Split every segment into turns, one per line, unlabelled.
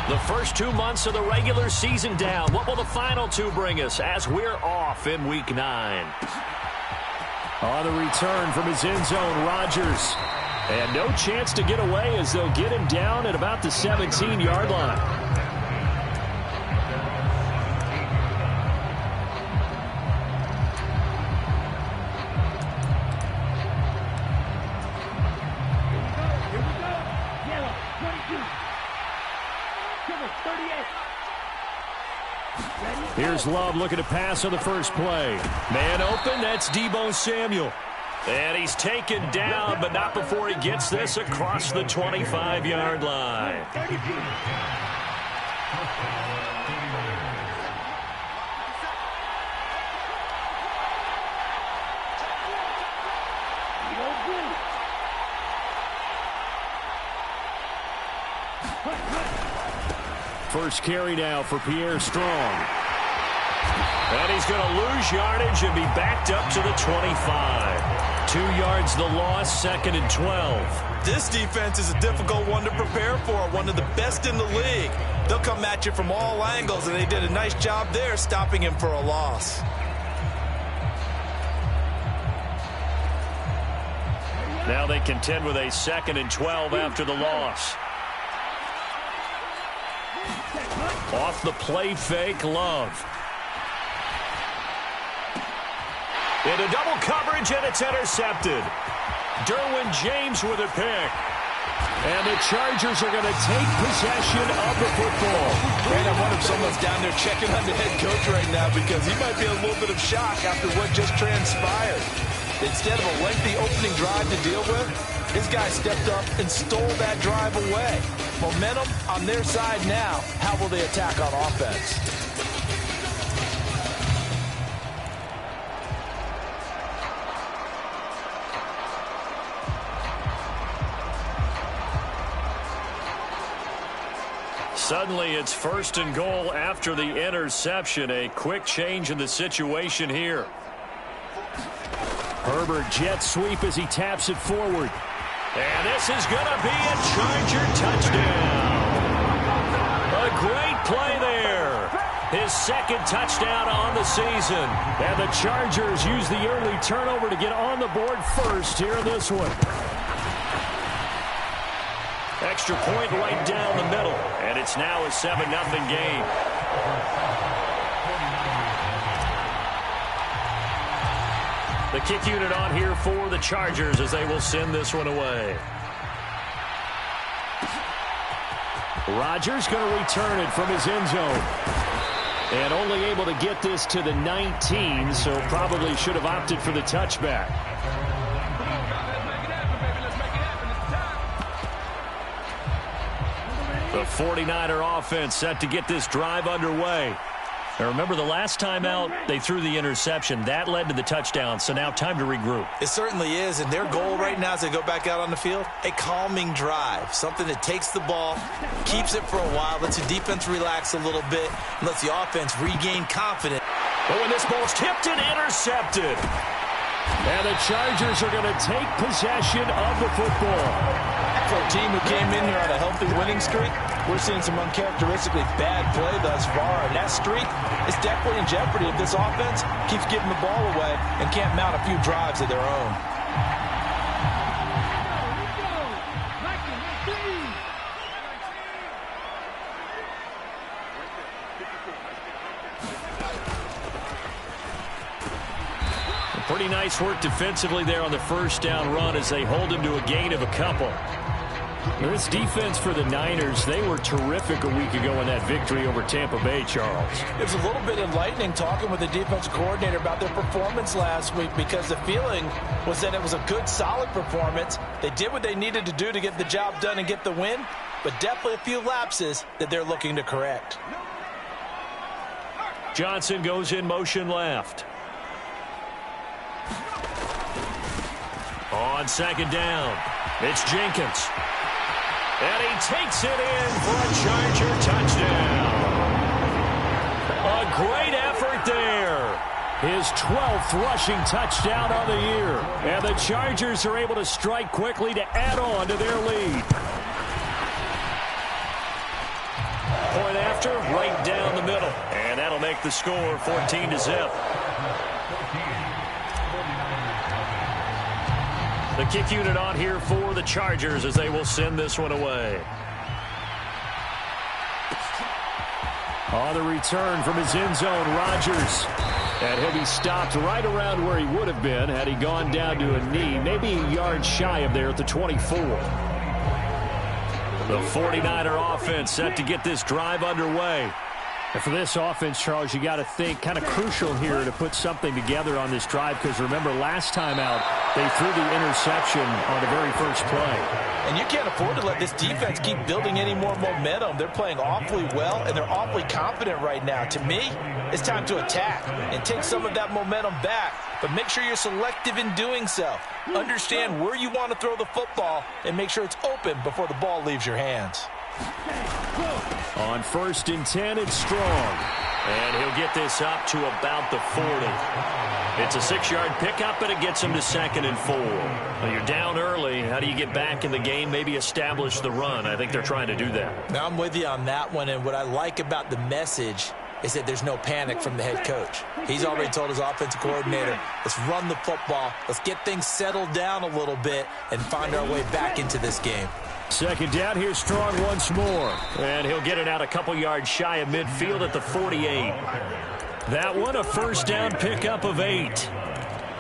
The first 2 months of the regular season down. What will the final 2 bring us as we're off in Week 9? On the return from his end zone, Rodgers. And no chance to get away as they'll get him down at about the 17-yard line. Here's Love looking to pass on the first play. Man open, that's Deebo Samuel. And he's taken down, but not before he gets this across the 25-yard line. First carry now for Pierre Strong. And he's going to lose yardage and be backed up to the 25. 2 yards the loss, 2nd and 12.
This defense is a difficult one to prepare for, one of the best in the league. They'll come at you from all angles, and they did a nice job there stopping him for a loss.
Now they contend with a 2nd and 12 after the loss. Off the play fake, Love. Into double coverage, and it's intercepted. Derwin James with a pick. And the Chargers are going to take possession of the football.
And I wonder if someone's down there checking on the head coach right now because he might be a little bit of shock after what just transpired. Instead of a lengthy opening drive to deal with, his guy stepped up and stole that drive away. Momentum on their side now. How will they attack on offense?
Suddenly it's 1st and goal after the interception. A quick change in the situation here. Herbert jet sweep as he taps it forward. And this is going to be a Charger touchdown. A great play there. His 2nd touchdown on the season. And the Chargers use the early turnover to get on the board first here in this one. Extra point right down the middle. And it's now a 7-0 game. The kick unit on here for the Chargers as they will send this one away. Rodgers going to return it from his end zone. And only able to get this to the 19, so probably should have opted for the touchback. The 49er offense set to get this drive underway. Now remember, the last time out, they threw the interception. That led to the touchdown, so now time to regroup.
It certainly is, and their goal right now as they go back out on the field, a calming drive, something that takes the ball, keeps it for a while, lets the defense relax a little bit, and lets the offense regain confidence.
But when this ball's tipped and intercepted. And the Chargers are going to take possession of the football.
For a team who came in here on a healthy winning streak, we're seeing some uncharacteristically bad play thus far. And that streak is definitely in jeopardy if this offense keeps giving the ball away and can't mount a few drives of their own.
Pretty nice work defensively there on the first down run as they hold him to a gain of a couple. This defense for the Niners, they were terrific a week ago in that victory over Tampa Bay, Charles.
It was a little bit enlightening talking with the defense coordinator about their performance last week because the feeling was that it was a good, solid performance. They did what they needed to do to get the job done and get the win, but definitely a few lapses that they're looking to correct.
Johnson goes in motion left. On 2nd down, it's Jenkins. And he takes it in for a Charger touchdown. A great effort there. His 12th rushing touchdown on the year. And the Chargers are able to strike quickly to add on to their lead. Point after, right down the middle. And that'll make the score 14-0. The kick unit on here for the Chargers as they will send this one away. On the return from his end zone, Rodgers. And he'll be stopped right around where he would have been had he gone down to a knee, maybe a yard shy of there at the 24. The 49er offense set to get this drive underway. And for this offense, Charles, you got to think kind of crucial here to put something together on this drive because remember last time out they threw the interception on the very first play.
And you can't afford to let this defense keep building any more momentum. They're playing awfully well, and they're awfully confident right now. To me, it's time to attack and take some of that momentum back. But make sure you're selective in doing so. Understand where you want to throw the football and make sure it's open before the ball leaves your hands.
On 1st and 10, it's Strong. And he'll get this up to about the 40. It's a 6-yard pickup, and it gets him to 2nd and 4. Well, you're down early. How do you get back in the game, maybe establish the run? I think they're trying to do that.
Now I'm with you on that one, and what I like about the message is that there's no panic from the head coach. He's already told his offensive coordinator, let's run the football, let's get things settled down a little bit and find our way back into this game.
2nd down, here's Strong once more. And he'll get it out a couple yards shy of midfield at the 48. That one, a 1st down pickup of 8.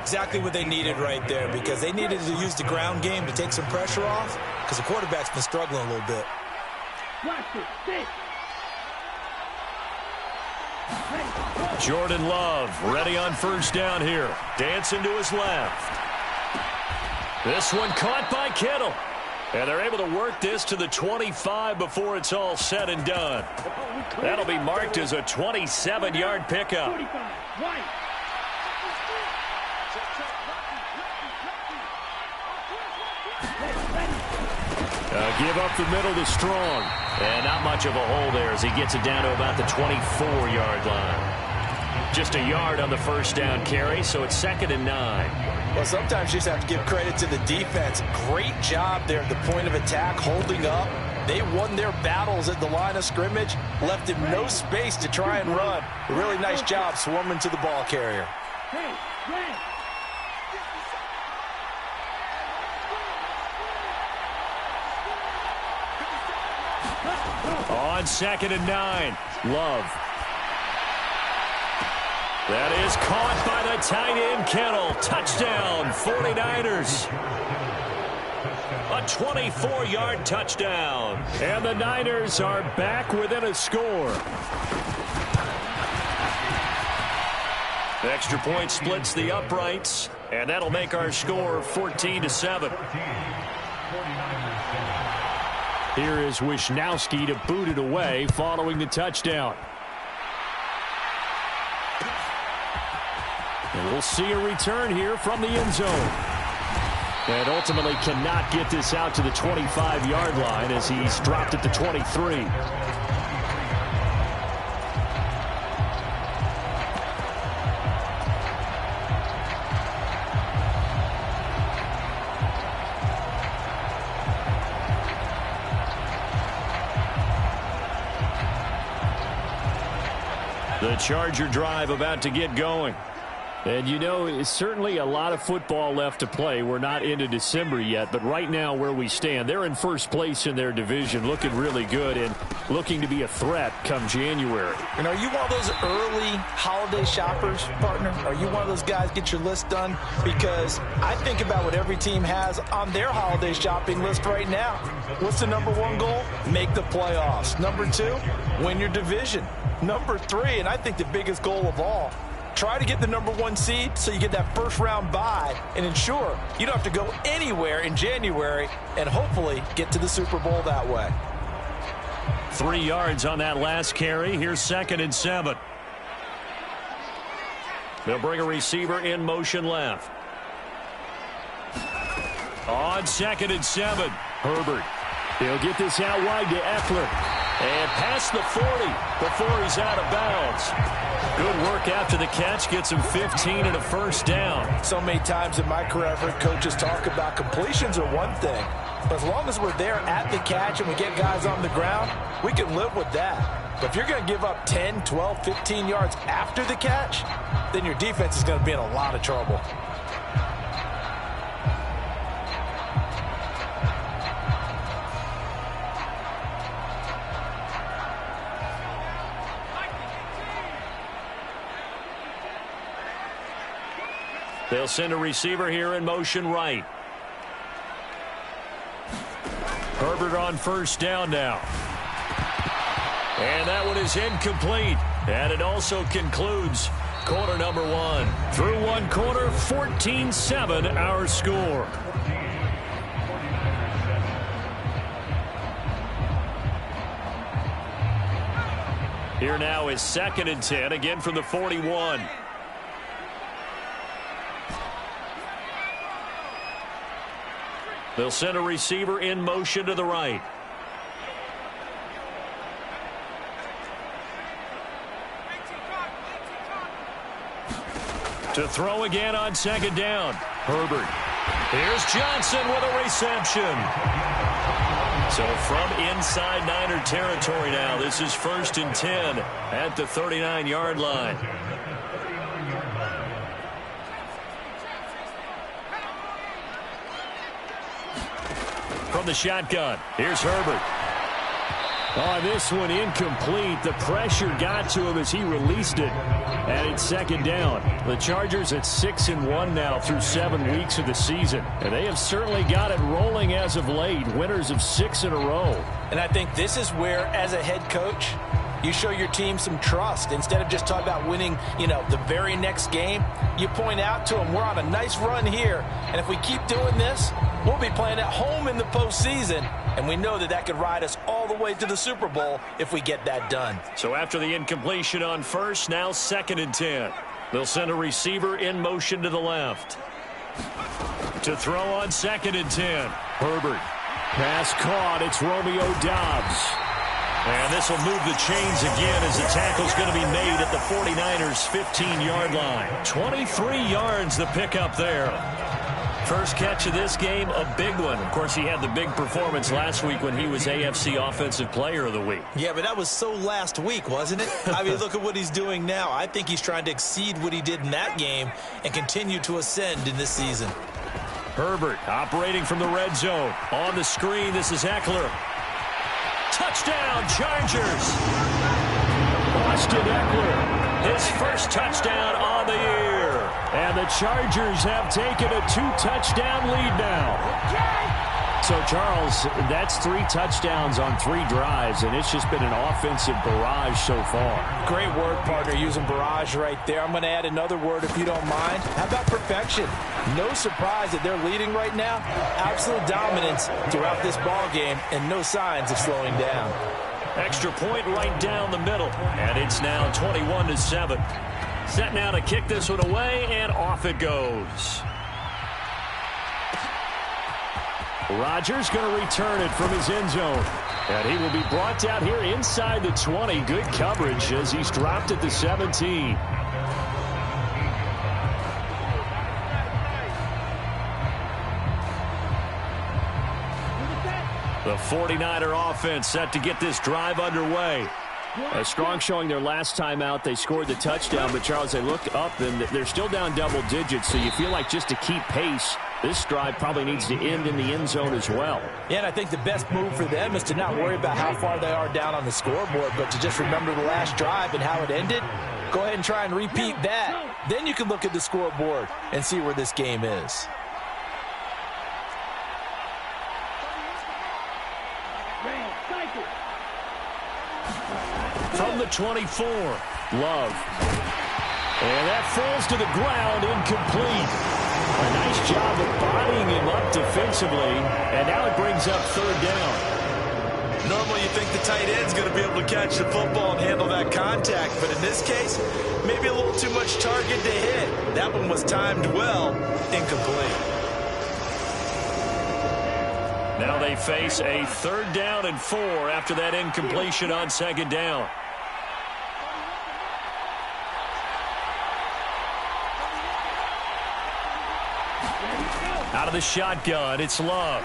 Exactly what they needed right there because they needed to use the ground game to take some pressure off because the quarterback's been struggling a little bit.
Jordan Love ready on 1st down here. Dancing to his left. This one caught by Kittle. And they're able to work this to the 25 before it's all said and done. That'll be marked as a 27-yard pickup. Give up the middle to Strong. And not much of a hole there as he gets it down to about the 24-yard line. Just a yard on the 1st down carry, so it's 2nd and 9.
Well, sometimes you just have to give credit to the defense. Great job there at the point of attack, holding up. They won their battles at the line of scrimmage, left him no space to try and run. A really nice job swarming to the ball carrier.
On 2nd and 9, Love. That is caught by the tight end, Kittle. Touchdown, 49ers. A 24-yard touchdown. And the Niners are back within a score. The extra point splits the uprights, and that'll make our score 14-7. Here is Wisnowski to boot it away following the touchdown. And we'll see a return here from the end zone. And ultimately cannot get this out to the 25-yard line as he's dropped at the 23. The Charger drive about to get going. And, you know, it's certainly a lot of football left to play. We're not into December yet, but right now where we stand, they're in 1st place in their division, looking really good and looking to be a threat come January.
And are you one of those early holiday shoppers, partner? Are you one of those guys get your list done? Because I think about what every team has on their holiday shopping list right now. What's the #1 goal? Make the playoffs. #2, win your division. #3, and I think the biggest goal of all, try to get the #1 seed so you get that first-round bye and ensure you don't have to go anywhere in January and hopefully get to the Super Bowl that way.
3 yards on that last carry. Here's 2nd and 7. They'll bring a receiver in motion left. On 2nd and 7, Herbert. He'll get this out wide to Eckler. And past the 40 before he's out of bounds. Good work after the catch. Gets him 15 and a 1st down.
So many times in my career I've heard coaches talk about completions are one thing. But as long as we're there at the catch and we get guys on the ground, we can live with that. But if you're going to give up 10, 12, 15 yards after the catch, then your defense is going to be in a lot of trouble.
They'll send a receiver here in motion right. Herbert on first down now. And that one is incomplete. And it also concludes quarter number one. Through one quarter, 14-7 our score. Here now is 2nd and 10, again from the 41. They'll send a receiver in motion to the right. To throw again on 2nd down. Herbert. Here's Johnson with a reception. So from inside Niner territory now, this is 1st and 10 at the 39-yard line. From the shotgun, here's Herbert. Oh, this one incomplete. The pressure got to him as he released it. And it's 2nd down. The Chargers at 6-1 now through 7 weeks of the season. And they have certainly got it rolling as of late. Winners of 6 in a row.
And I think this is where, as a head coach, you show your team some trust. Instead of just talking about winning, the very next game, you point out to them, we're on a nice run here. And if we keep doing this, we'll be playing at home in the postseason. And we know that could ride us all the way to the Super Bowl if we get that done.
So after the incompletion on first, now 2nd and 10. They'll send a receiver in motion to the left. To throw on 2nd and 10. Herbert. Pass caught. It's Romeo Doubs. And this will move the chains again as the tackle's going to be made at the 49ers' 15-yard line. 23 yards the pickup there. First catch of this game, a big one. Of course, he had the big performance last week when he was AFC Offensive Player of the Week.
Yeah, but that was so last week, wasn't it? I mean, look at what he's doing now. I think he's trying to exceed what he did in that game and continue to ascend in this season.
Herbert operating from the red zone. On the screen, this is Eckler. Touchdown, Chargers! Austin Eckler, his first touchdown on the year. And the Chargers have taken a 2-touchdown lead now. So, Charles, that's 3 touchdowns on 3 drives, and it's just been an offensive barrage so far.
Great word, partner, using barrage right there. I'm going to add another word if you don't mind. How about perfection? No surprise that they're leading right now. Absolute dominance throughout this ball game, and no signs of slowing down.
Extra point right down the middle, and it's now 21-7. Set now to kick this one away, and off it goes. Rodgers going to return it from his end zone. And he will be brought down here inside the 20. Good coverage as he's dropped at the 17. The 49er offense set to get this drive underway. A strong showing their last time out. They scored the touchdown, but, Charles, they look up, and they're still down double digits, so you feel like just to keep pace, this drive probably needs to end in the end zone as well.
Yeah, and I think the best move for them is to not worry about how far they are down on the scoreboard, but to just remember the last drive and how it ended. Go ahead and try and repeat that. Then you can look at the scoreboard and see where this game is.
From the 24, Love. And that falls to the ground, incomplete. A nice job of bodying him up defensively, and now it brings up 3rd down.
Normally you think the tight end's going to be able to catch the football and handle that contact, but in this case, maybe a little too much target to hit. That one was timed well, incomplete.
Now they face a 3rd down and 4 after that incompletion on 2nd down. Out of the shotgun, it's Love.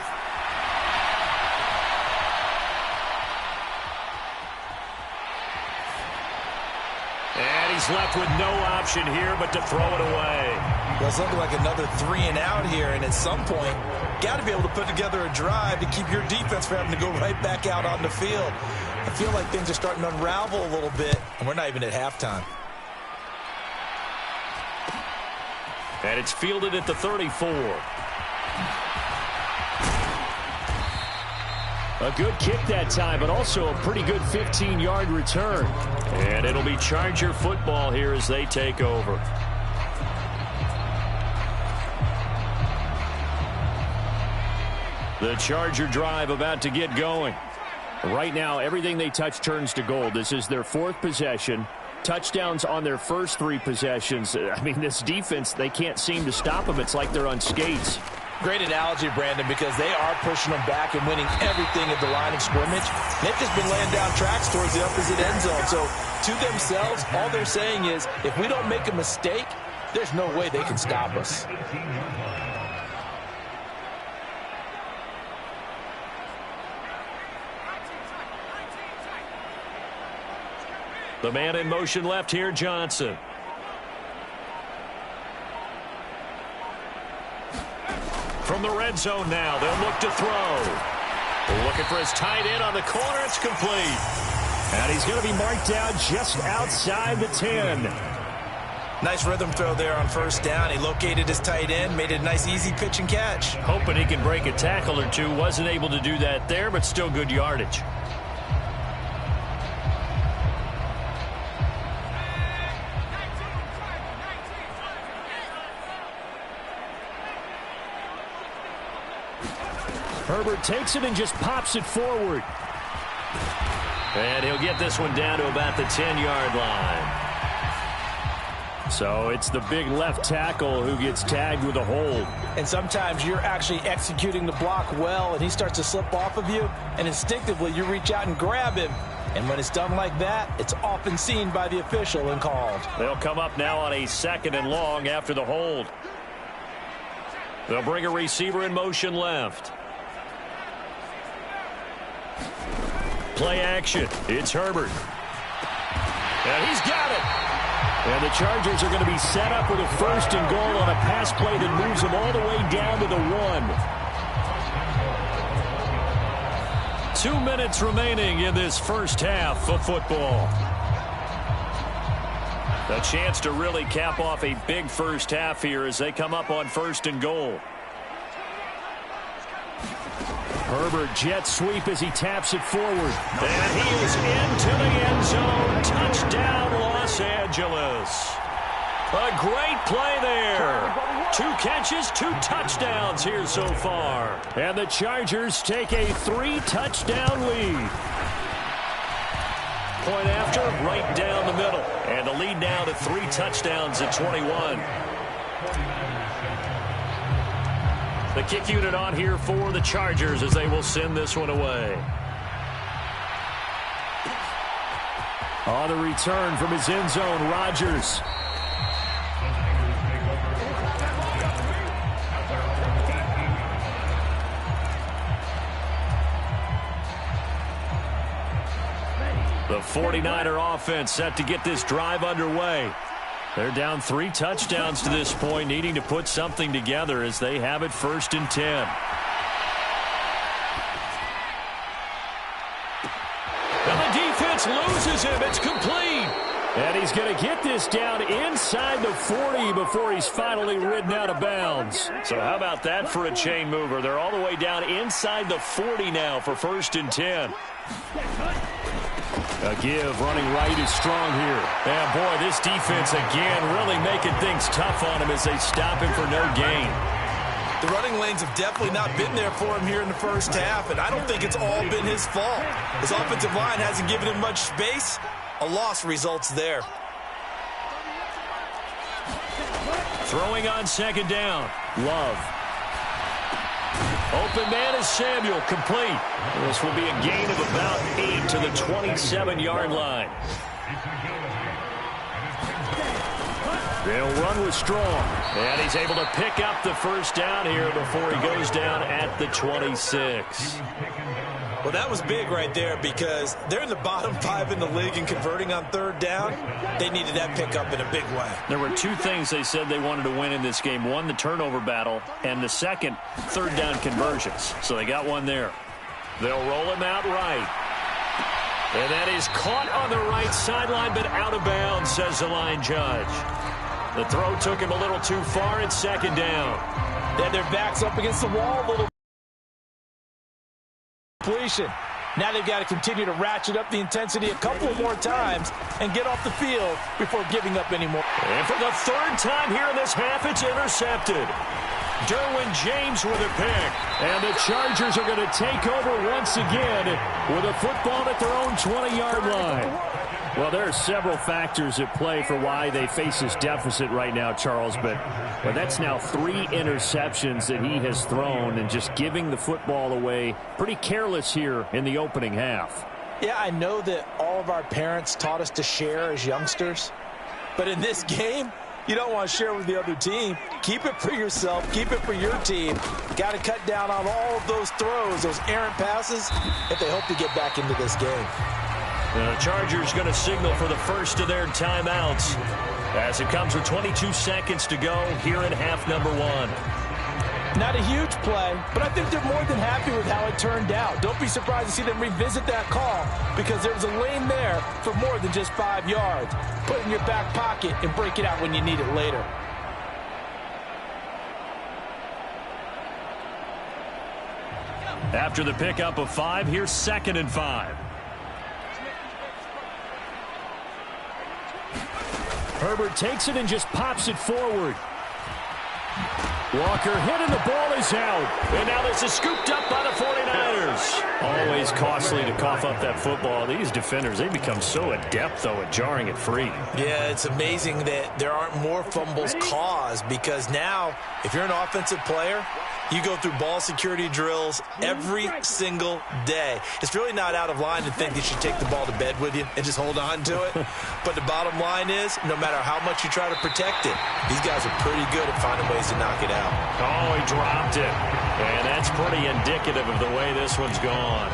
he's left with no option here but to throw it away.
Well, it's looking like another 3 and out here, and at some point, got to be able to put together a drive to keep your defense from having to go right back out on the field. I feel like things are starting to unravel a little bit, and we're not even at halftime.
And it's fielded at the 34. A good kick that time, but also a pretty good 15-yard return. And it'll be Charger football here as they take over. The Charger drive about to get going. Right now, everything they touch turns to gold. This is their 4th possession. Touchdowns on their first 3 possessions. I mean, this defense, they can't seem to stop them. It's like they're on skates.
Great analogy, Brandon, because they are pushing them back and winning everything at the line of scrimmage. They've just been laying down tracks towards the opposite end zone. So, to themselves, all they're saying is, if we don't make a mistake, there's no way they can stop us.
The man in motion left here, Johnson. From the red zone now, they'll look to throw. Looking for his tight end on the corner. It's complete. And he's going to be marked down just outside the 10.
Nice rhythm throw there on first down. He located his tight end, made it a nice easy pitch and catch.
Hoping he can break a tackle or two. Wasn't able to do that there, but still good yardage. Herbert takes it and just pops it forward. And he'll get this one down to about the 10-yard line. So it's the big left tackle who gets tagged with a hold.
And sometimes you're actually executing the block well, and he starts to slip off of you, and instinctively you reach out and grab him. And when it's done like that, it's often seen by the official and called.
They'll come up now on a 2nd and long after the hold. They'll bring a receiver in motion left. Play action. It's Herbert. And he's got it. And the Chargers are going to be set up with a 1st and goal on a pass play that moves them all the way down to the 1. 2 minutes remaining in this first half of football. A chance to really cap off a big first half here as they come up on 1st and goal. Herbert jet sweep as he taps it forward. And he is into the end zone. Touchdown, Los Angeles. A great play there. 2 catches, 2 touchdowns here so far. And the Chargers take a 3-touchdown lead. Point after, right down the middle. And the lead now to 3 touchdowns at 21. The kick unit on here for the Chargers as they will send this one away. On the return from his end zone, Rodgers. The 49er offense set to get this drive underway. They're down 3 touchdowns to this point, needing to put something together as they have it 1st and 10. And the defense loses him. It's complete. And he's going to get this down inside the 40 before he's finally ridden out of bounds. So how about that for a chain mover? They're all the way down inside the 40 now for 1st and 10. A give running right is strong here. And boy, this defense again really making things tough on him as they stop him for no gain.
The running lanes have definitely not been there for him here in the first half, and I don't think it's all been his fault. His offensive line hasn't given him much space. A loss results there.
Throwing on 2nd down. Love. Open man is Samuel, complete. This will be a gain of about 8 to the 27-yard line. They'll run with Strong. And he's able to pick up the 1st down here before he goes down at the 26.
Well, that was big right there because they're in the bottom 5 in the league in converting on third down. They needed that pickup in a big way.
There were two things they said they wanted to win in this game. One, the turnover battle, and the second, third down conversions. So they got one there. They'll roll him out right. And that is caught on the right sideline, but out of bounds, says the line judge. The throw took him a little too far. It's second down.
Then their backs up against the wall a little. Completion. Now they've got to continue to ratchet up the intensity a couple more times and get off the field before giving up any more.
And for the third time here in this half, it's intercepted. Derwin James with a pick. And the Chargers are going to take over once again with a football at their own 20-yard line. Well, there are several factors at play for why they face this deficit right now, Charles, but that's now 3 interceptions that he has thrown and just giving the football away pretty careless here in the opening half.
Yeah, I know that all of our parents taught us to share as youngsters, but in this game, you don't want to share with the other team. Keep it for yourself. Keep it for your team. Got to cut down on all of those throws, those errant passes, if they hope to get back into this game.
The Chargers going to signal for the first of their timeouts as it comes with 22 seconds to go here in half number 1.
Not a huge play, but I think they're more than happy with how it turned out. Don't be surprised to see them revisit that call because there was a lane there for more than just 5 yards. Put it in your back pocket and break it out when you need it later.
After the pickup of 5, here's 2nd and 5. Herbert takes it and just pops it forward. Walker hit and the ball is out. And now this is scooped up by the 49ers. Always costly to cough up that football. These defenders, they become so adept, though, at jarring it free.
Yeah, it's amazing that there aren't more fumbles caused because now, if you're an offensive player, you go through ball security drills every single day. It's really not out of line to think you should take the ball to bed with you and just hold on to it. But the bottom line is, no matter how much you try to protect it, these guys are pretty good at finding ways to knock it out.
Oh, he dropped it. And that's pretty indicative of the way this one's gone.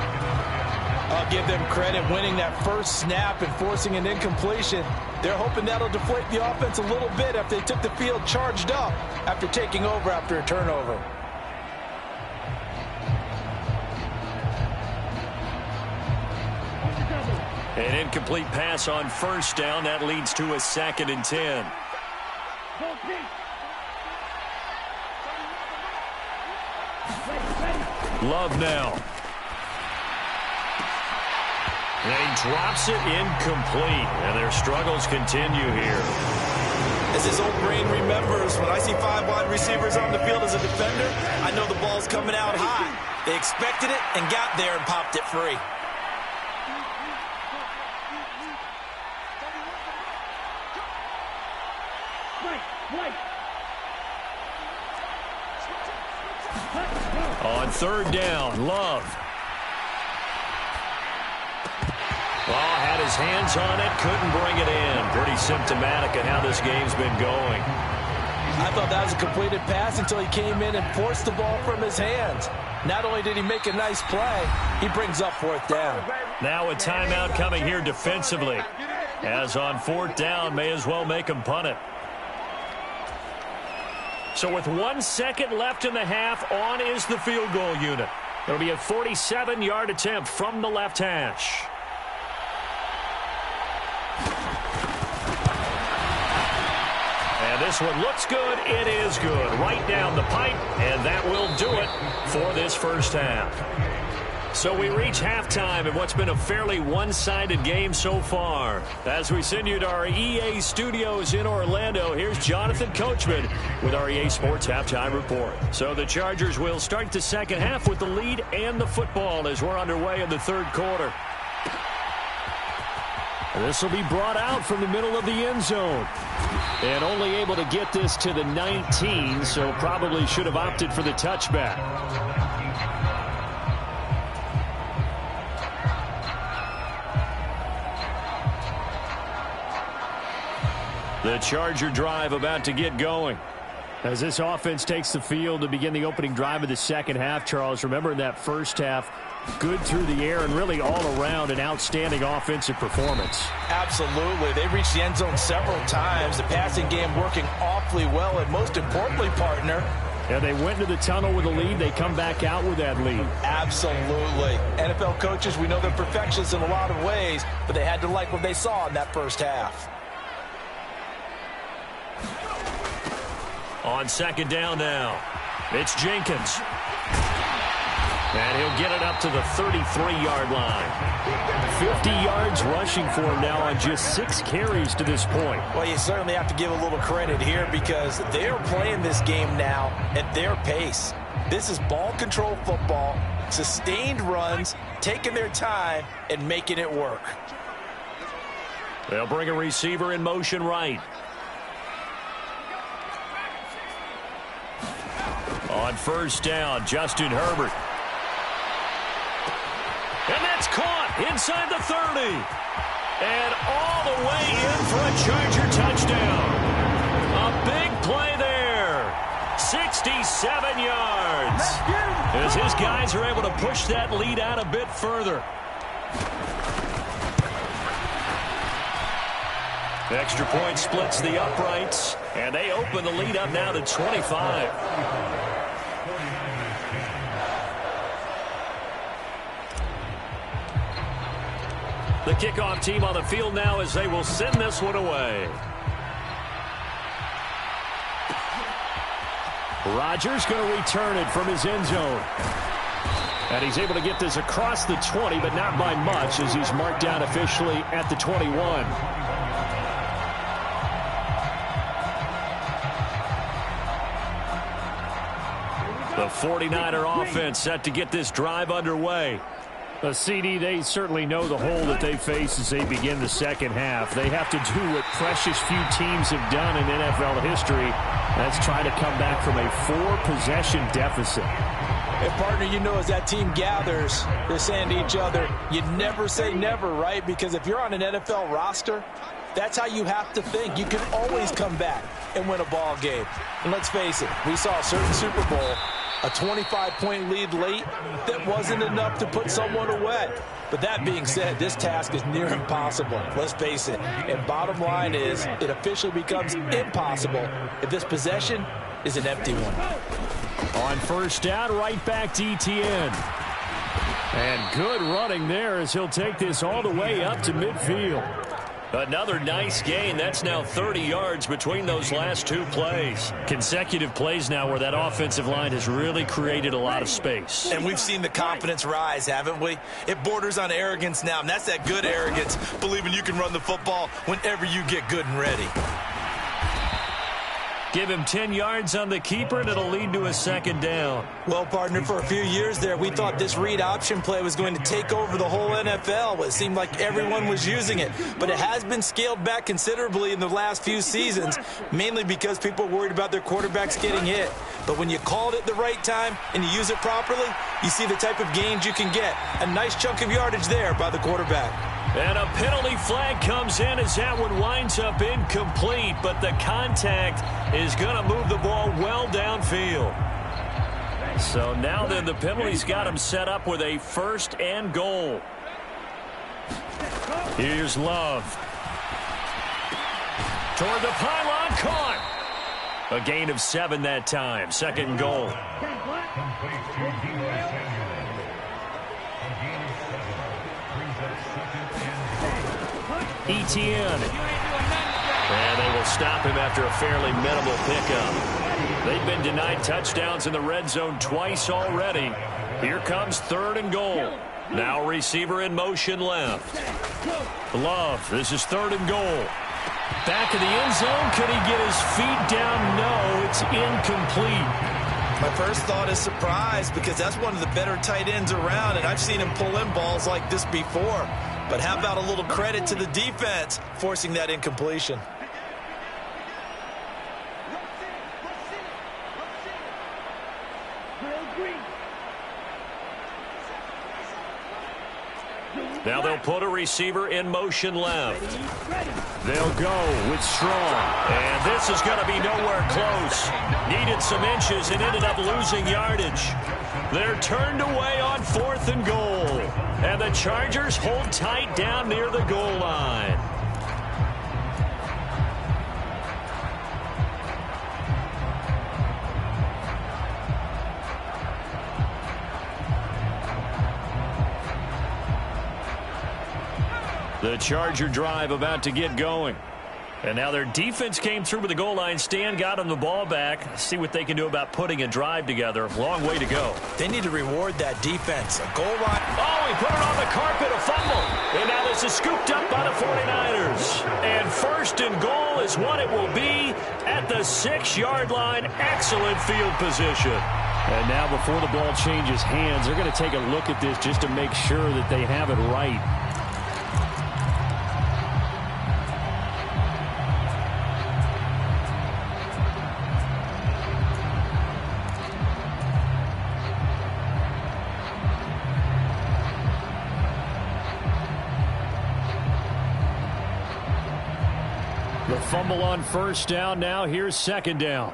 I'll give them credit winning that first snap and forcing an incompletion. They're hoping that'll deflate the offense a little bit after they took the field charged up after taking over after a turnover.
An incomplete pass on first down. That leads to a 2nd and 10. Love now. And he drops it incomplete. And their struggles continue here.
As his old brain remembers, when I see 5 wide receivers on the field as a defender, I know the ball's coming out high. They expected it and got there and popped it free.
On third down, Love. Oh, had his hands on it, couldn't bring it in. Pretty symptomatic of how this game's been going.
I thought that was a completed pass until he came in and forced the ball from his hands. Not only did he make a nice play, he brings up 4th down.
Now a timeout coming here defensively. As on 4th down, may as well make him punt it. So with 1 second left in the half, on is the field goal unit. It'll be a 47-yard attempt from the left hash. And this one looks good. It is good. Right down the pipe, and that will do it for this first half. So we reach halftime in what's been a fairly one-sided game so far. As we send you to our EA studios in Orlando, here's Jonathan Coachman with our EA Sports Halftime Report. So the Chargers will start the second half with the lead and the football as we're underway in the third quarter. This will be brought out from the middle of the end zone. And only able to get this to the 19, so probably should have opted for the touchback. The Charger drive about to get going. As this offense takes the field to begin the opening drive of the second half, Charles, remember in that first half, Good through the air and really all around an outstanding offensive performance.
Absolutely. They reached the end zone several times. The passing game working awfully well. And most importantly, partner,
yeah, they went to the tunnel with a lead. They come back out with that lead.
Absolutely. NFL coaches, we know they're perfectionists in a lot of ways, but they had to like what they saw in that first half.
On second down now, it's Jenkins. And he'll get it up to the 33-yard line. 50 yards rushing for him now on just 6 carries to this point.
Well, you certainly have to give a little credit here because they're playing this game now at their pace. This is ball control football, sustained runs, taking their time, and making it work.
They'll bring a receiver in motion right. On first down, Justin Herbert. And that's caught inside the 30. And all the way in for a Charger touchdown. A big play there. 67 yards. As his guys are able to push that lead out a bit further. Extra point splits the uprights. And they open the lead up now to 25. The kickoff team on the field now as they will send this one away. Rodgers going to return it from his end zone. And he's able to get this across the 20, but not by much as he's marked down officially at the 21. The 49er offense set to get this drive underway. CD, they certainly know the hole that they face as they begin the second half. They have to do what precious few teams have done in NFL history. That's try to come back from a 4-possession deficit.
And, partner, you know as that team gathers, they're saying to each other, you never say never, right? Because if you're on an NFL roster, that's how you have to think. You can always come back and win a ball game. And let's face it, we saw a certain Super Bowl, a 25-point lead late, that wasn't enough to put someone away. But that being said, this task is near impossible. Let's face it. And bottom line is, it officially becomes impossible if this possession is an empty one.
On first down, right back to Etienne. And good running there as he'll take this all the way up to midfield. Another nice gain. That's now 30 yards between those last 2 plays. Consecutive plays now where that offensive line has really created a lot of space.
And we've seen the confidence rise, haven't we? It borders on arrogance now, and that's that good arrogance, believing you can run the football whenever you get good and ready.
Give him 10 yards on the keeper, and it'll lead to a second down.
Well, partner, for a few years there, we thought this read option play was going to take over the whole NFL. It seemed like everyone was using it. But it has been scaled back considerably in the last few seasons, mainly because people are worried about their quarterbacks getting hit. But when you call it at the right time and you use it properly, you see the type of gains you can get. A nice chunk of yardage there by the quarterback.
And a penalty flag comes in as that one winds up incomplete, but the contact is going to move the ball well downfield. So now then the penalty's got him set up with a 1st and goal. Here's Love. Toward the pylon, caught. A gain of 7 that time, 2nd and goal. Etienne. And they will stop him after a fairly minimal pickup. They've been denied touchdowns in the red zone twice already. Here comes 3rd and goal. Now receiver in motion left. Love, this is 3rd and goal. Back of the end zone. Could he get his feet down? No, it's incomplete.
My first thought is surprise because that's one of the better tight ends around, and I've seen him pull in balls like this before. But how about a little credit to the defense forcing that incompletion?
Now they'll put a receiver in motion left. They'll go with Strong. And this is going to be nowhere close. Needed some inches and ended up losing yardage. They're turned away on 4th and goal. And the Chargers hold tight down near the goal line. The Charger drive about to get going. And now their defense came through with the goal line stand, got them the ball back. See what they can do about putting a drive together. Long way to go.
They need to reward that defense. A goal line.
Oh, he put it on the carpet, a fumble. And now this is scooped up by the 49ers. And 1st and goal is what it will be at the 6-yard line. Excellent field position.
And now before the ball changes hands, they're going to take a look at this just to make sure that they have it right. The fumble on 1st down. Now here's 2nd down.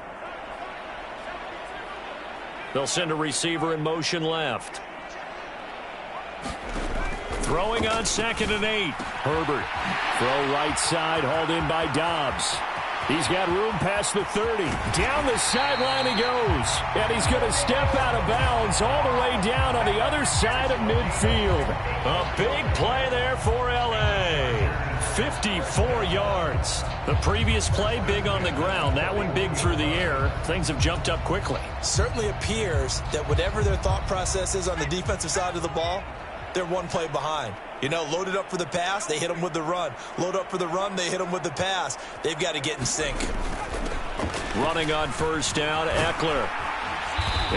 They'll send a receiver in motion left. Throwing on 2nd and 8.
Herbert. Throw right side, hauled in by Dobbs. He's got room past the 30. Down the sideline he goes. And he's going to step out of bounds all the way down on the other side of midfield.
A big play there for L.A. 54 yards. The previous play, big on the ground. That one big through the air. Things have jumped up quickly.
Certainly appears that whatever their thought process is on the defensive side of the ball, they're one play behind. You know, loaded up for the pass, they hit them with the run. Load up for the run, they hit them with the pass. They've got to get in sync.
Running on 1st down, Eckler.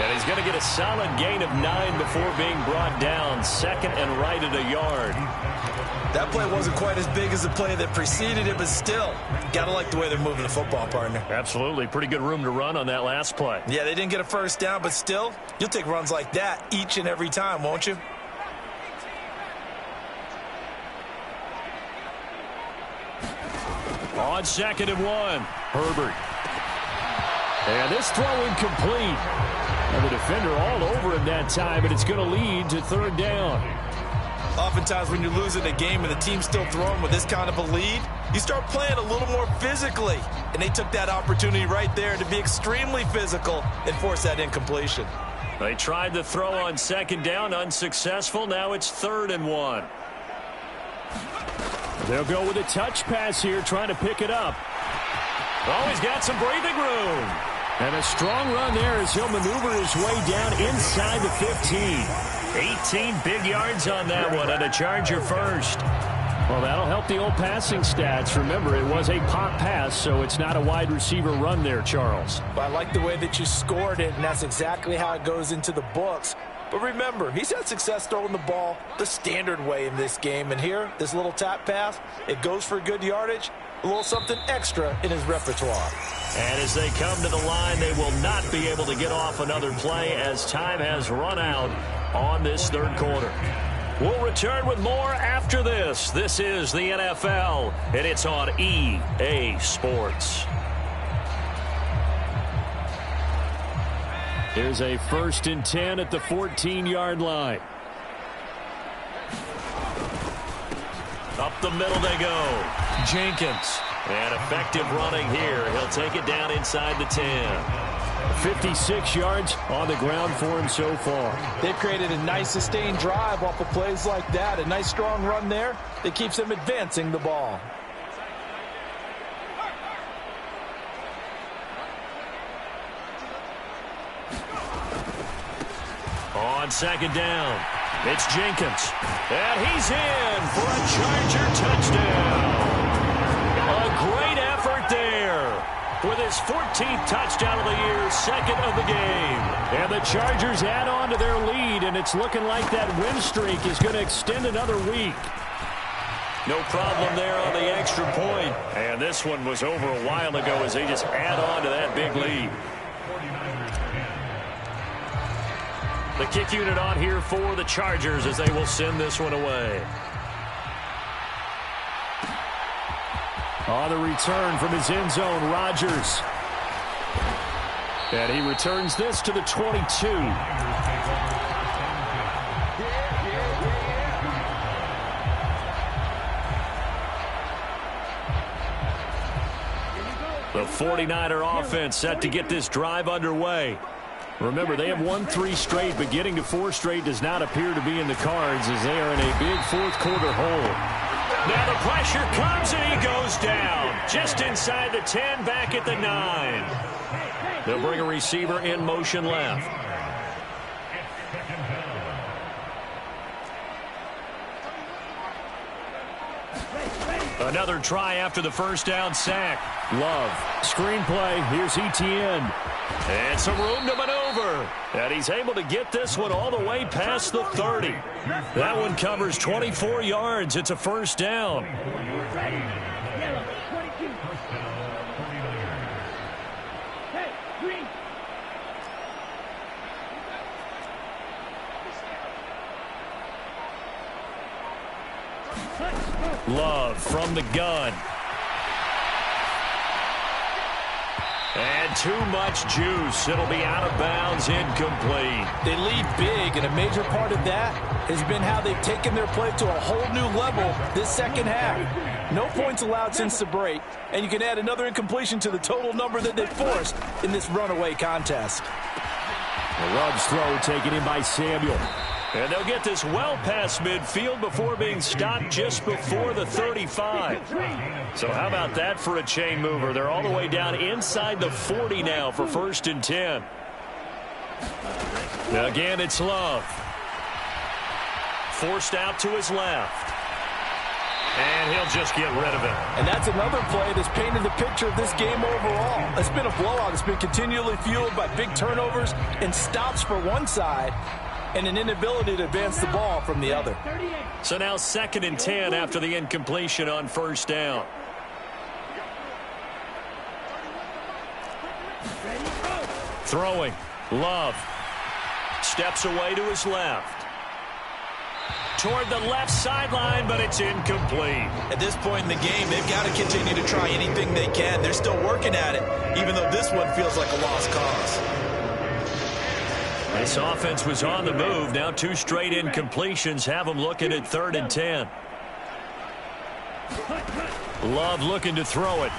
And he's going to get a solid gain of 9 before being brought down. 2nd and right at a yard.
That play wasn't quite as big as the play that preceded it, but still, got to like the way they're moving the football, partner.
Absolutely. Pretty good room to run on that last play.
Yeah, they didn't get a 1st down, but still, you'll take runs like that each and every time, won't you?
On 2nd and 1,
Herbert. And this throw incomplete. And the defender all over him that time, and it's going to lead to 3rd down.
Oftentimes when you're losing a game and the team's still throwing with this kind of a lead, you start playing a little more physically. And they took that opportunity right there to be extremely physical and force that incompletion.
They tried the throw on 2nd down, unsuccessful. Now it's 3rd and 1.
They'll go with a touch pass here, trying to pick it up.
Oh, he's got some breathing room.
And a strong run there as he'll maneuver his way down inside the 15.
18 big yards on that one, and a Charger first.
Well, that'll help the old passing stats. Remember, it was a pop pass, so it's not a wide receiver run there, Charles.
I like the way that you scored it, and that's exactly how it goes into the books. But remember, he's had success throwing the ball the standard way in this game. And here, this little tap pass, it goes for good yardage, a little something extra in his repertoire.
And as they come to the line, they will not be able to get off another play as time has run out on this 3rd quarter. We'll return with more after this. This is the NFL, and it's on EA Sports.
Here's a 1st and 10 at the 14-yard line.
Up the middle they go. Jenkins. And effective running here. He'll take it down inside the 10.
56 yards on the ground for him so far.
They've created a nice sustained drive off of plays like that. A nice strong run there that keeps them advancing the ball.
On 2nd down, it's Jenkins. And he's in for a Charger touchdown. A great effort there with his 14th touchdown of the year, 2nd of the game.
And the Chargers add on to their lead, and it's looking like that win streak is going to extend another week.
No problem there on the extra point. And this one was over a while ago as they just add on to that big lead. The kick unit on here for the Chargers as they will send this one away.
On the return from his end zone, Rodgers. And he returns this to the 22.
The 49er offense set to get this drive underway. Remember, they have won 3 straight, but getting to 4 straight does not appear to be in the cards as they are in a big fourth-quarter hole.
Now the pressure comes, and he goes down. Just inside the 10, back at the 9.
They'll bring a receiver in motion left.
Another try after the first down sack.
Love. Screenplay. Here's Etienne.
And some room to maneuver.
And he's able to get this one all the way past the 30.
That one covers 24 yards. It's a first down.
Love from the gun.
And too much juice. It'll be out of bounds, incomplete.
They lead big, and a major part of that has been how they've taken their play to a whole new level this second half. No points allowed since the break, and you can add another incompletion to the total number that they forced in this runaway contest.
Love's throw taken in by Samuel.
And they'll get this well past midfield before being stopped just before the 35.
So how about that for a chain mover? They're all the way down inside the 40 now for 1st and 10.
Again, it's Love. Forced out to his left. And he'll just get rid of it.
And that's another play that's painted the picture of this game overall. It's been a blowout. It's been continually fueled by big turnovers and stops for one side, and an inability to advance the ball from the other.
So now 2nd and 10 after the incompletion on first down. Throwing. Love. Steps away to his left. Toward the left sideline, but it's incomplete.
At this point in the game, they've got to continue to try anything they can. They're still working at it, even though this one feels like a lost cause.
This offense was on the move. Now 2 straight incompletions have them looking at 3rd and 10. Love looking to throw it.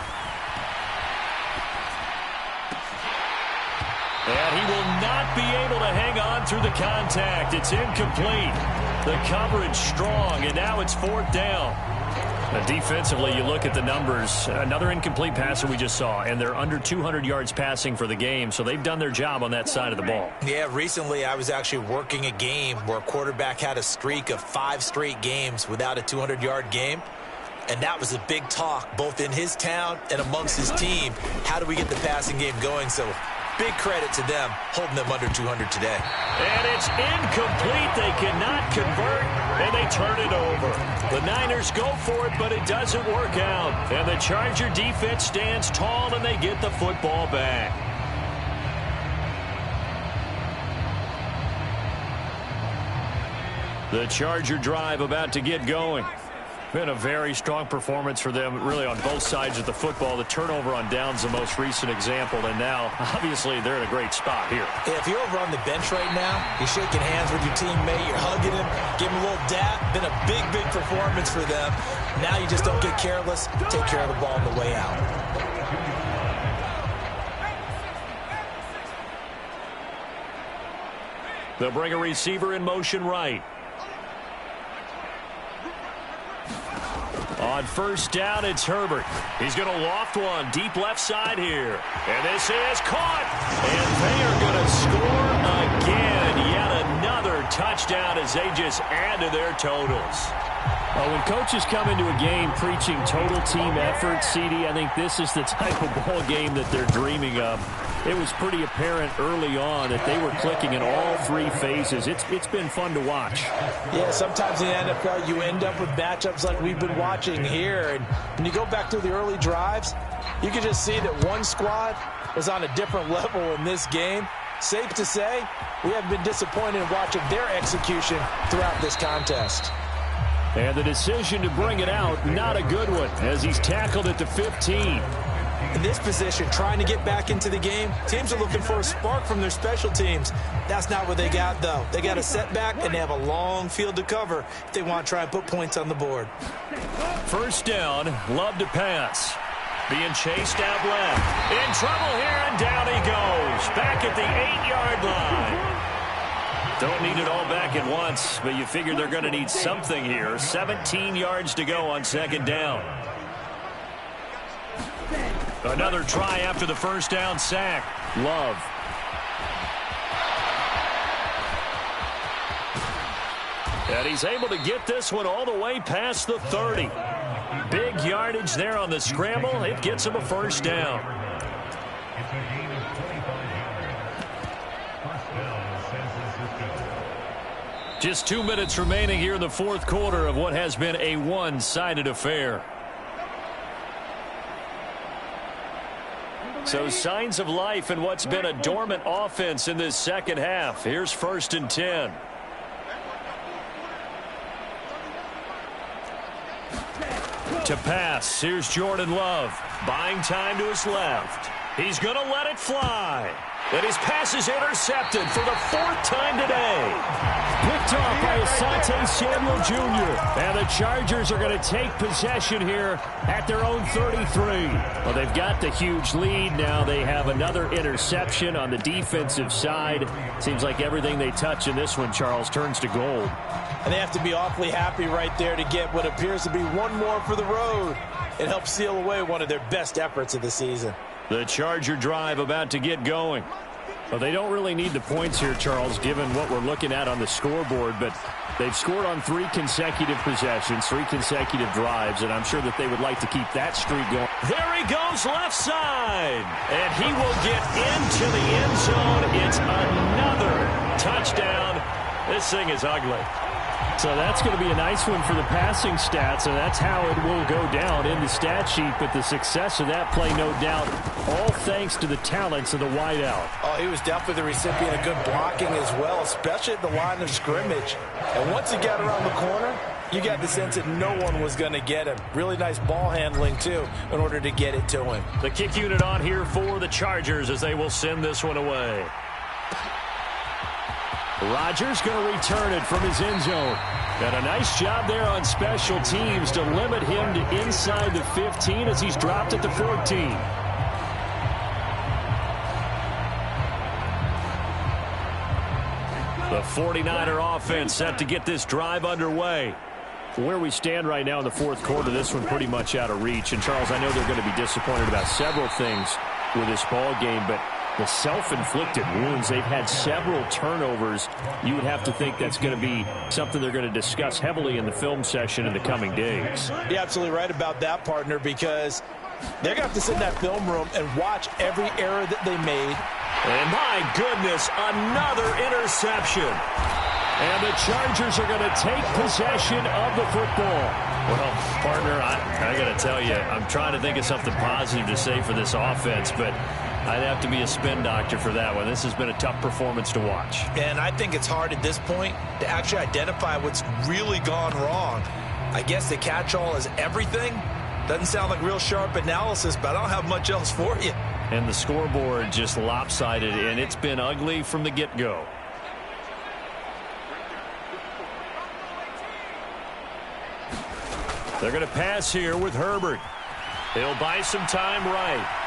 And he will not be able to hang on through the contact. It's incomplete. The coverage strong, and now it's 4th down.
Defensively, you look at the numbers. Another incomplete passer we just saw, and they're under 200 yards passing for the game, so they've done their job on that side of the ball.
Yeah, recently I was actually working a game where a quarterback had a streak of 5 straight games without a 200-yard game, and that was a big talk both in his town and amongst his team. How do we get the passing game going? So big credit to them holding them under 200 today.
And it's incomplete. They cannot convert, and they turn it over. The Niners go for it, but it doesn't work out. And the Charger defense stands tall, and they get the football back.
The Charger drive about to get going. Been a very strong performance for them, really, on both sides of the football. The turnover on downs, the most recent example, and now, obviously, they're in a great spot here.
Yeah, if you're over on the bench right now, you're shaking hands with your teammate, you're hugging him, giving him a little dap. Been a big, big performance for them. Now you just don't get careless. Take care of the ball on the way out.
They'll bring a receiver in motion right. On first down, it's Herbert. He's going to loft one deep left side here. And this is caught. And they are going to score again. Yet another touchdown as they just add to their totals.
When coaches come into a game preaching total team effort, CD, I think this is the type of ball game that they're dreaming of. It was pretty apparent early on that they were clicking in all 3 phases. It's been fun to watch.
Yeah, sometimes in the NFL you end up with matchups like we've been watching here. And when you go back to the early drives, you can just see that one squad was on a different level in this game. Safe to say, we haven't been disappointed in watching their execution throughout this contest.
And the decision to bring it out, not a good one, as he's tackled at the 15.
In this position, trying to get back into the game, teams are looking for a spark from their special teams. That's not what they got, though. They got a setback, and they have a long field to cover if they want to try and put points on the board.
First down, Love to pass.
Being chased out left. In trouble here, and down he goes. Back at the 8-yard line. Don't need it all back at once, but you figure they're going to need something here. 17 yards to go on second down. Another try after the first down sack. Love. And he's able to get this one all the way past the 30. Big yardage there on the scramble. It gets him a first down. Just 2 minutes remaining here in the fourth quarter of what has been a one-sided affair. So signs of life in what's been a dormant offense in this second half. Here's 1st and 10. To pass, here's Jordan Love. Buying time to his left. He's going to let it fly. And his pass is intercepted for the 4th time today. Picked off by Asante Samuel Jr. And the Chargers are going to take possession here at their own 33. Well, they've got the huge lead. Now they have another interception on the defensive side. Seems like everything they touch in this one, Charles, turns to gold.
And they have to be awfully happy right there to get what appears to be one more for the road. It helps seal away one of their best efforts of the season.
The Charger drive about to get going. Well, they don't really need the points here, Charles, given what we're looking at on the scoreboard, but they've scored on 3 consecutive possessions, 3 consecutive drives, and I'm sure that they would like to keep that streak going. There he goes, left side, and he will get into the end zone. It's another touchdown. This thing is ugly. So that's going to be a nice one for the passing stats, and that's how it will go down in the stat sheet. But the success of that play, no doubt, all thanks to the talents of the wideout.
Oh, he was definitely the recipient of good blocking as well, especially at the line of scrimmage. And once he got around the corner, you got the sense that no one was going to get him. Really nice ball handling, too, in order to get it to him.
The kick unit on here for the Chargers as they will send this one away. Rodgers going to return it from his end zone. And a nice job there on special teams to limit him to inside the 15 as he's dropped at the 14. The 49er offense set to get this drive underway. Where we stand right now in the fourth quarter, this one pretty much out of reach. And, Charles, I know they're going to be disappointed about several things with this ball game, but the self-inflicted wounds, they've had several turnovers. You would have to think that's going to be something they're going to discuss heavily in the film session in the coming days.
You're absolutely right about that, partner, because they're going to have to sit in that film room and watch every error that they made.
And my goodness, another interception. And the Chargers are going to take possession of the football. Well, partner, I got to tell you, I'm trying to think of something positive to say for this offense, but I'd have to be a spin doctor for that one. This has been a tough performance to watch.
And I think it's hard at this point to actually identify what's really gone wrong. I guess the catch-all is everything. Doesn't sound like real sharp analysis, but I don't have much else for you.
And the scoreboard just lopsided, and it's been ugly from the get-go. They're going to pass here with Herbert. He'll buy some time right.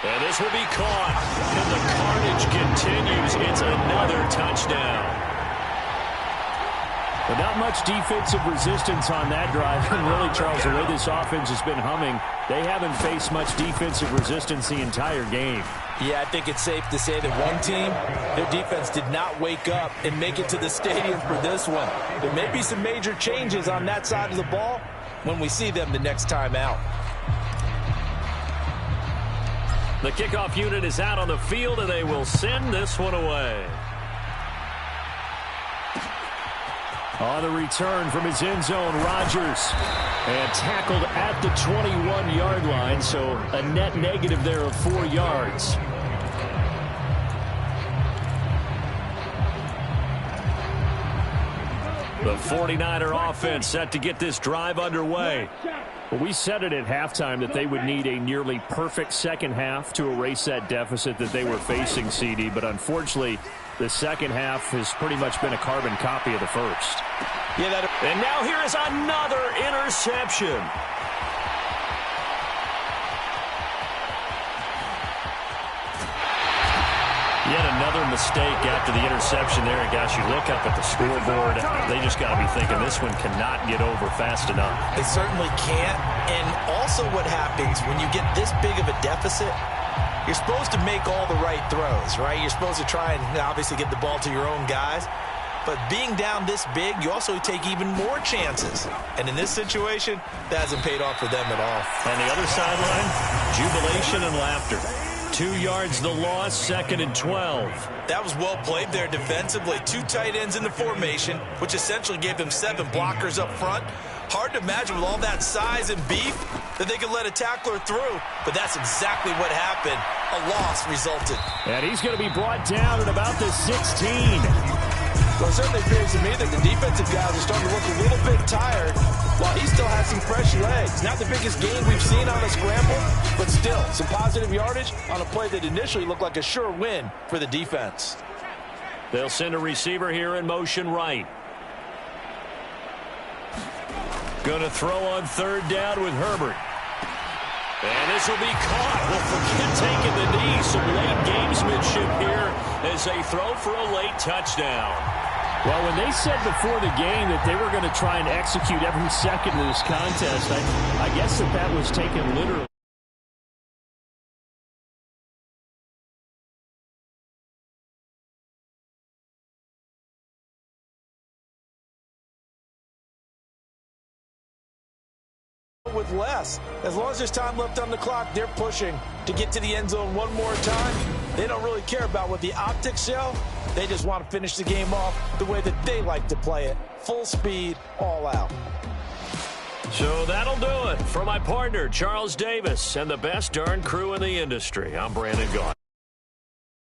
And this will be caught. And the carnage continues. It's another touchdown. But not much defensive resistance on that drive. And really, Charles, the way this offense has been humming, they haven't faced much defensive resistance the entire game.
Yeah, I think it's safe to say that one team, their defense did not wake up and make it to the stadium for this one. There may be some major changes on that side of the ball when we see them the next time out.
The kickoff unit is out on the field, and they will send this one away. On the return from his end zone, Rodgers. And tackled at the 21-yard line, so a net negative there of 4 yards. The 49er offense set to get this drive underway. Well, we said it at halftime that they would need a nearly perfect second half to erase that deficit that they were facing, CD, but unfortunately, the second half has pretty much been a carbon copy of the first.
Yeah,
and now here is another interception.
Yet another mistake after the interception there. And gosh, you look up at the scoreboard, they just got to be thinking this one cannot get over fast enough.
It certainly can't. And also what happens when you get this big of a deficit, you're supposed to make all the right throws, right? You're supposed to try and obviously get the ball to your own guys. But being down this big, you also take even more chances. And in this situation, that hasn't paid off for them at all.
On the other sideline, jubilation and laughter. 2 yards the loss, 2nd and 12.
That was well played there defensively. 2 tight ends in the formation, which essentially gave them 7 blockers up front. Hard to imagine with all that size and beef that they could let a tackler through. But that's exactly what happened. A loss resulted.
And he's going to be brought down at about the 16.
Well, it certainly appears to me that the defensive guys are starting to look a little bit tired while he still has some fresh legs. Not the biggest gain we've seen on a scramble, but still some positive yardage on a play that initially looked like a sure win for the defense.
They'll send a receiver here in motion right. Going to throw on 3rd down with Herbert. And this will be caught. Well, forget taking the knee. Some late gamesmanship here as they throw for a late touchdown. Well, when they said before the game that they were going to try and execute every second of this contest, I guess that was taken literally.
With less. As long as there's time left on the clock, they're pushing to get to the end zone one more time. They don't really care about what the optics show. They just want to finish the game off the way that they like to play it. Full speed, all out.
So that'll do it for my partner, Charles Davis, and the best darn crew in the industry. I'm Brandon Gaudin.